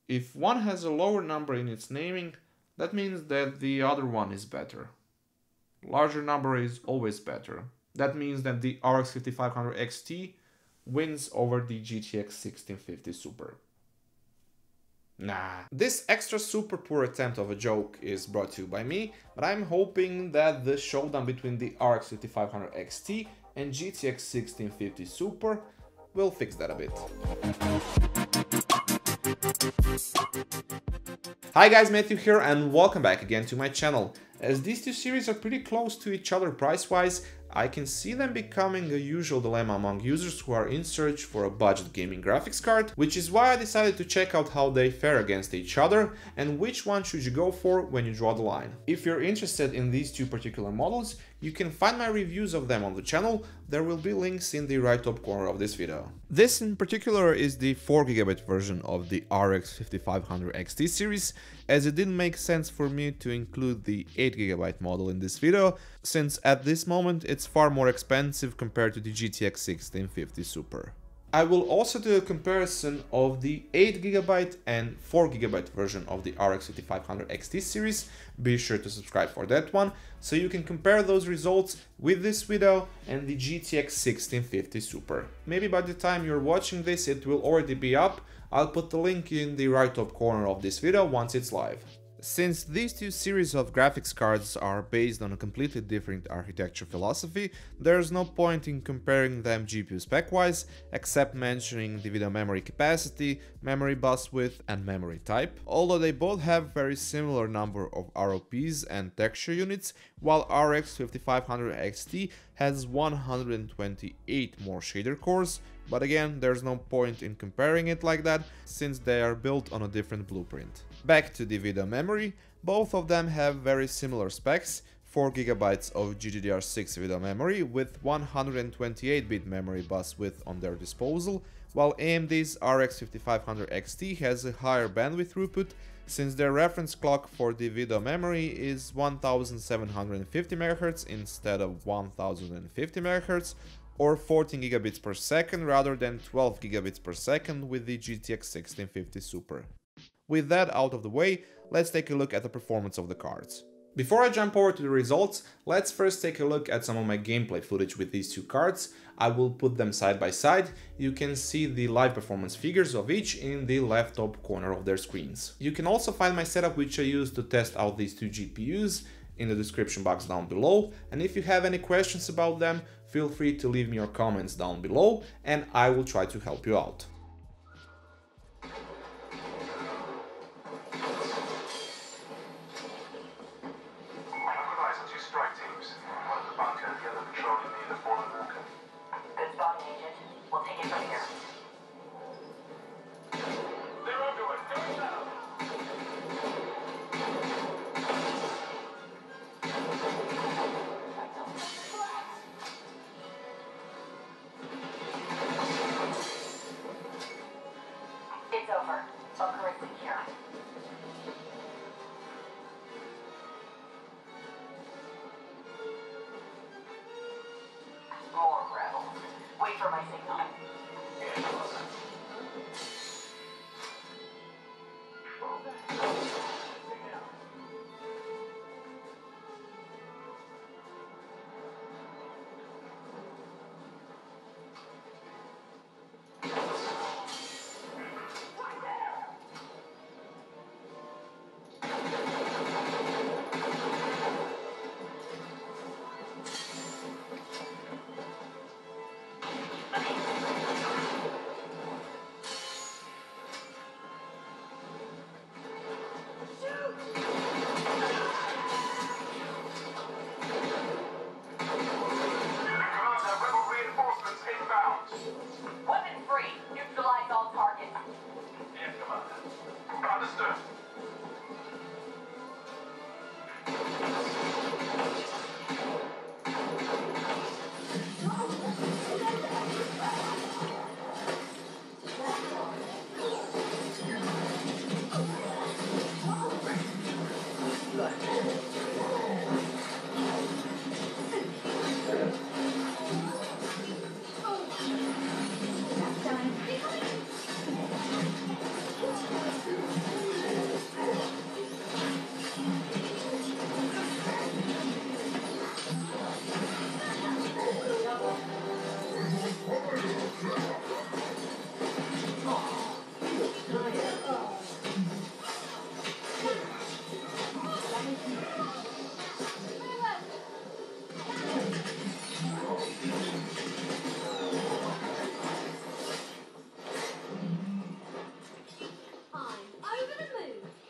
If one has a lower number in its naming, that means that the other one is better. Larger number is always better. That means that the RX 5500 XT wins over the GTX 1650 Super. Nah. This extra super poor attempt of a joke is brought to you by me, but I'm hoping that the showdown between the RX 5500 XT and GTX 1650 Super will fix that a bit. Hi guys, Matthew here and welcome back again to my channel. As these two series are pretty close to each other price-wise, I can see them becoming a usual dilemma among users who are in search for a budget gaming graphics card, which is why I decided to check out how they fare against each other and which one should you go for when you draw the line. If you're interested in these two particular models, you can find my reviews of them on the channel. There will be links in the right top corner of this video. This in particular is the 4GB version of the RX 5500 XT series, as it didn't make sense for me to include the 8GB model in this video, since at this moment it's far more expensive compared to the GTX 1650 Super. I will also do a comparison of the 8GB and 4GB version of the RX 5500 XT series. Be sure to subscribe for that one, so you can compare those results with this video and the GTX 1650 Super. Maybe by the time you're watching this it will already be up. I'll put the link in the right top corner of this video once it's live. Since these two series of graphics cards are based on a completely different architecture philosophy, there's no point in comparing them GPU spec-wise, except mentioning the video memory capacity, memory bus width and memory type, although they both have very similar number of ROPs and texture units, while RX 5500 XT has 128 more shader cores, but again, there's no point in comparing it like that, since they are built on a different blueprint. Back to the video memory, both of them have very similar specs, 4GB of GDDR6 video memory with 128-bit memory bus width on their disposal, while AMD's RX 5500 XT has a higher bandwidth throughput, since their reference clock for the video memory is 1750 MHz instead of 1050 MHz, or 14 gigabits per second rather than 12 gigabits per second with the GTX 1650 Super. With that out of the way, let's take a look at the performance of the cards. Before I jump over to the results, let's first take a look at some of my gameplay footage with these two cards. I will put them side by side. You can see the live performance figures of each in the left top corner of their screens. You can also find my setup which I used to test out these two GPUs in the description box down below, and if you have any questions about them, feel free to leave me your comments down below and I will try to help you out. Wait for my signal.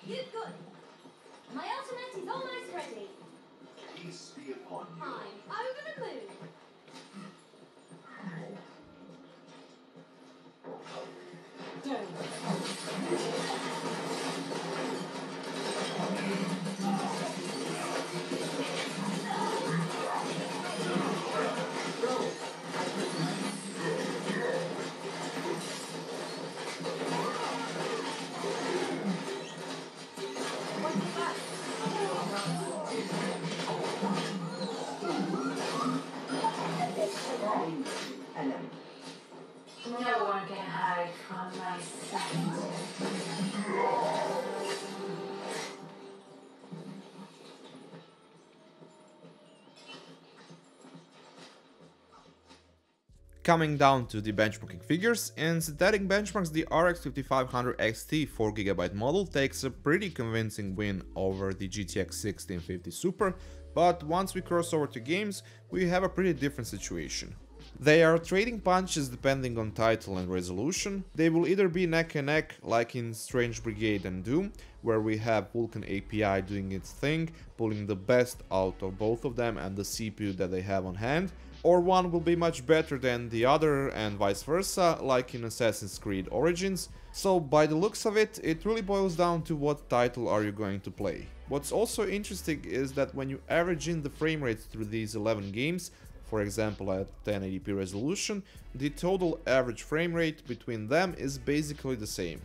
You good. My ultimate is almost ready. Peace be upon you. I'm over the moon. No one can hide from my sight. Coming down to the benchmarking figures, in synthetic benchmarks the RX 5500 XT 4GB model takes a pretty convincing win over the GTX 1650 Super, but once we cross over to games, we have a pretty different situation. They are trading punches depending on title and resolution. They will either be neck and neck like in Strange Brigade and Doom, where we have Vulkan API doing its thing, pulling the best out of both of them and the CPU that they have on hand, or one will be much better than the other and vice versa, like in Assassin's Creed Origins. So by the looks of it, it really boils down to what title are you going to play. What's also interesting is that when you average in the frame rates through these 11 games, for example at 1080p resolution, the total average frame rate between them is basically the same.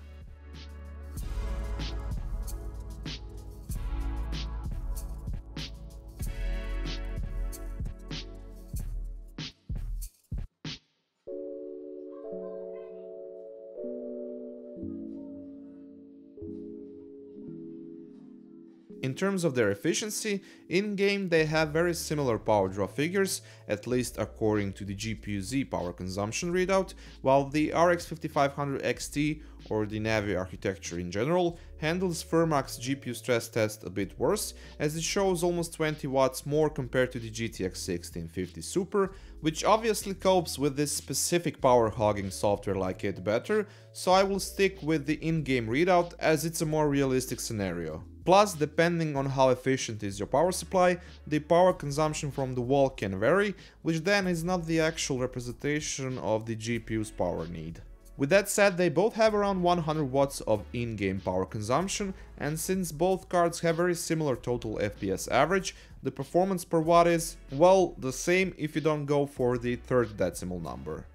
In terms of their efficiency, in-game they have very similar power draw figures, at least according to the GPU-Z power consumption readout, while the RX 5500 XT, or the Navi architecture in general, handles Firmax GPU stress test a bit worse, as it shows almost 20 watts more compared to the GTX 1650 Super, which obviously copes with this specific power hogging software like it better, so I will stick with the in-game readout as it's a more realistic scenario. Plus, depending on how efficient is your power supply, the power consumption from the wall can vary, which then is not the actual representation of the GPU's power need. With that said, they both have around 100 watts of in-game power consumption, and since both cards have very similar total FPS average, the performance per watt is, well, the same if you don't go for the third decimal number.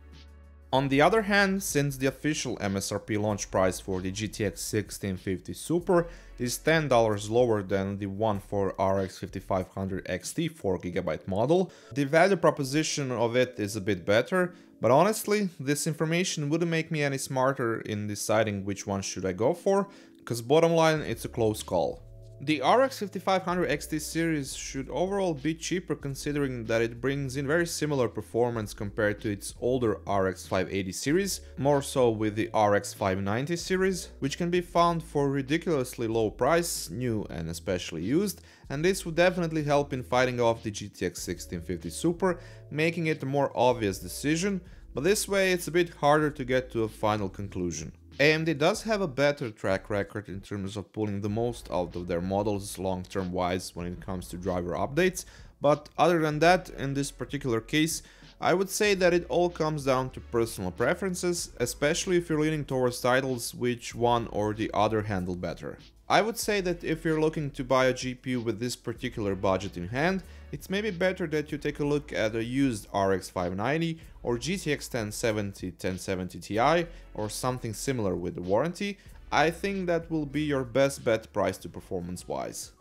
On the other hand, since the official MSRP launch price for the GTX 1650 Super is $10 lower than the one for RX 5500 XT 4GB model, the value proposition of it is a bit better, but honestly, this information wouldn't make me any smarter in deciding which one should I go for, cause bottom line, it's a close call. The RX 5500 XT series should overall be cheaper considering that it brings in very similar performance compared to its older RX 580 series, more so with the RX 590 series, which can be found for ridiculously low price, new and especially used, and this would definitely help in fighting off the GTX 1650 Super, making it a more obvious decision, but this way it's a bit harder to get to a final conclusion. AMD does have a better track record in terms of pulling the most out of their models long-term wise when it comes to driver updates, but other than that, in this particular case, I would say that it all comes down to personal preferences, especially if you're leaning towards titles which one or the other handle better. I would say that if you're looking to buy a GPU with this particular budget in hand, it's maybe better that you take a look at a used RX 590 or GTX 1070 Ti or something similar with the warranty. I think that will be your best bet price to performance wise.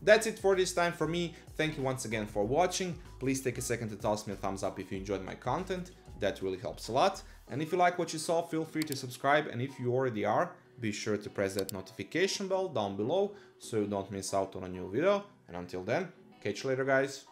That's it for this time for me. Thank you once again for watching. Please take a second to toss me a thumbs up if you enjoyed my content. That really helps a lot. And if you like what you saw, feel free to subscribe, and if you already are, be sure to press that notification bell down below so you don't miss out on a new video. And until then, catch you later guys.